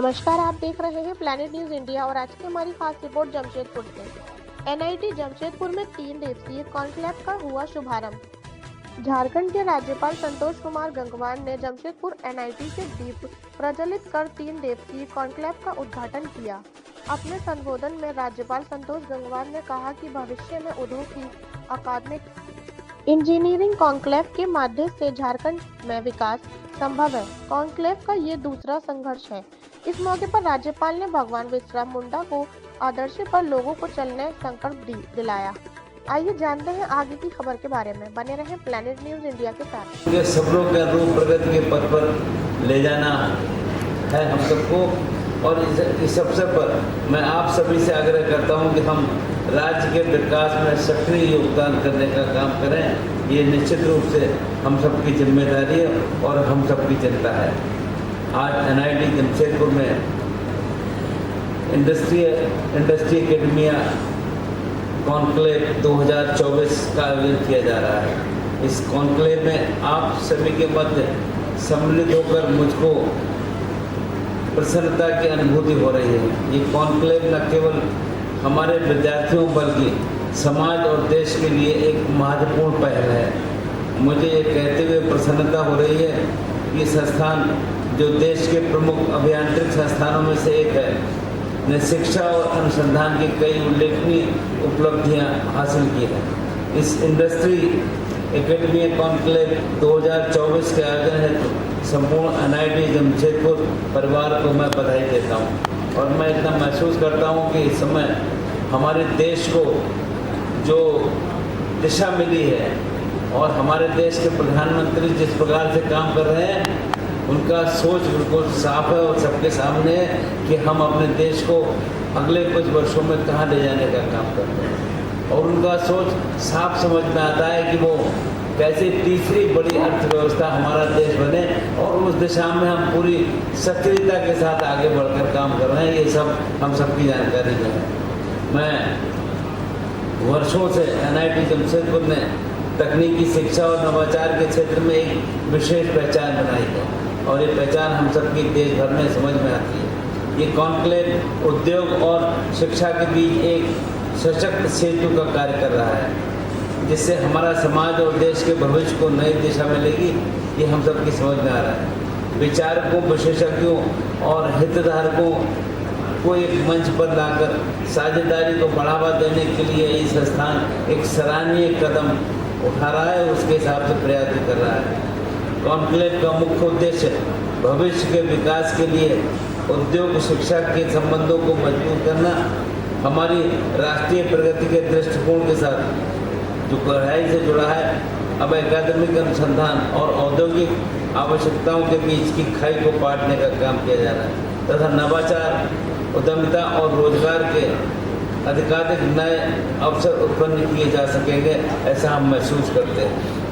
नमस्कार, आप देख रहे हैं प्लैनेट न्यूज इंडिया और आज की हमारी खास रिपोर्ट जमशेदपुर से। एनआईटी जमशेदपुर में 3 दिवसीय कॉन्क्लेव का हुआ शुभारंभ। झारखंड के राज्यपाल संतोष कुमार गंगवार ने जमशेदपुर एनआईटी से दीप प्रज्वलित कर 3 दिवसीय कॉन्क्लेव का उद्घाटन किया। अपने संबोधन में राज्यपाल संतोष गंगवार ने कहा कि भविष्य में उद्योग की अकादमिक इंजीनियरिंग कॉन्क्लेव के माध्यम से झारखंड में विकास संभव है। कॉन्क्लेव का ये दूसरा संघर्ष है। इस मौके पर राज्यपाल ने भगवान बिरसा मुंडा को आदर्श पर लोगों को चलने संकल्प दिलाया। आइए जानते हैं आगे की खबर के बारे में। बने रहें प्लैनेट न्यूज इंडिया के साथ। सपनों के अनुरूप प्रगति के पथ पर ले जाना है हम सबको, और इस अवसर पर मैं आप सभी से आग्रह करता हूं कि हम राज्य के विकास में सक्रिय योगदान करने का काम करें। ये निश्चित रूप से हम सबकी जिम्मेदारी है और हम सबकी चिंता है। आज एनआईटी जमशेदपुर में इंडस्ट्री एकेडमिया कॉन्क्लेव 2024 का आयोजन किया जा रहा है। इस कॉन्क्लेव में आप सभी के मध्य सम्मिलित होकर मुझको प्रसन्नता की अनुभूति हो रही है। ये कॉन्क्लेव न केवल हमारे विद्यार्थियों बल्कि समाज और देश के लिए एक महत्वपूर्ण पहल है। मुझे ये कहते हुए प्रसन्नता हो रही है कि संस्थान जो देश के प्रमुख अभियांत्रिक संस्थानों में से एक है, ने शिक्षा और अनुसंधान की कई उल्लेखनीय उपलब्धियां हासिल की हैं। इस इंडस्ट्री एकेडमी कॉन्क्लेव 2024 के आयोजन हेतु संपूर्ण एनआईटी जमशेदपुर परिवार को मैं बधाई देता हूं, और मैं इतना महसूस करता हूं कि इस समय हमारे देश को जो दिशा मिली है और हमारे देश के प्रधानमंत्री जिस प्रकार से काम कर रहे हैं, उनका सोच बिल्कुल साफ है और सबके सामने है कि हम अपने देश को अगले कुछ वर्षों में कहाँ ले जाने का काम करते हैं। और उनका सोच साफ समझ में आता है कि वो कैसे तीसरी बड़ी अर्थव्यवस्था हमारा देश बने, और उस दिशा में हम पूरी सक्रियता के साथ आगे बढ़कर काम कर रहे हैं। ये सब हम सबकी जानकारी में है। मैं वर्षों से एनआईटी जमशेदपुर ने तकनीकी शिक्षा और नवाचार के क्षेत्र में एक विशेष पहचान बनाई है, और ये पहचान हम सबकी देश भर में समझ में आती है। ये कॉन्क्लेव उद्योग और शिक्षा के बीच एक सशक्त सेतु का कार्य कर रहा है, जिससे हमारा समाज और देश के भविष्य को नई दिशा मिलेगी। ये हम सबकी समझ में आ रहा है। विचारकों, विशेषज्ञों और हितधारकों को एक मंच पर लाकर साझेदारी को बढ़ावा देने के लिए ये संस्थान एक सराहनीय कदम उठा रहा है, उसके हिसाब से प्रयास भी कर रहा है। कॉन्क्लेव का मुख्य उद्देश्य भविष्य के विकास के लिए उद्योग शिक्षा के संबंधों को मजबूत करना, हमारी राष्ट्रीय प्रगति के दृष्टिकोण के साथ जो गहराई से जुड़ा है, अब अकादमिक अनुसंधान और औद्योगिक आवश्यकताओं के बीच की खाई को पाटने का काम किया जा रहा है, तथा नवाचार, उद्यमिता और रोजगार के अधिकाधिक नए अवसर उत्पन्न किए जा सकेंगे, ऐसा हम महसूस करते हैं।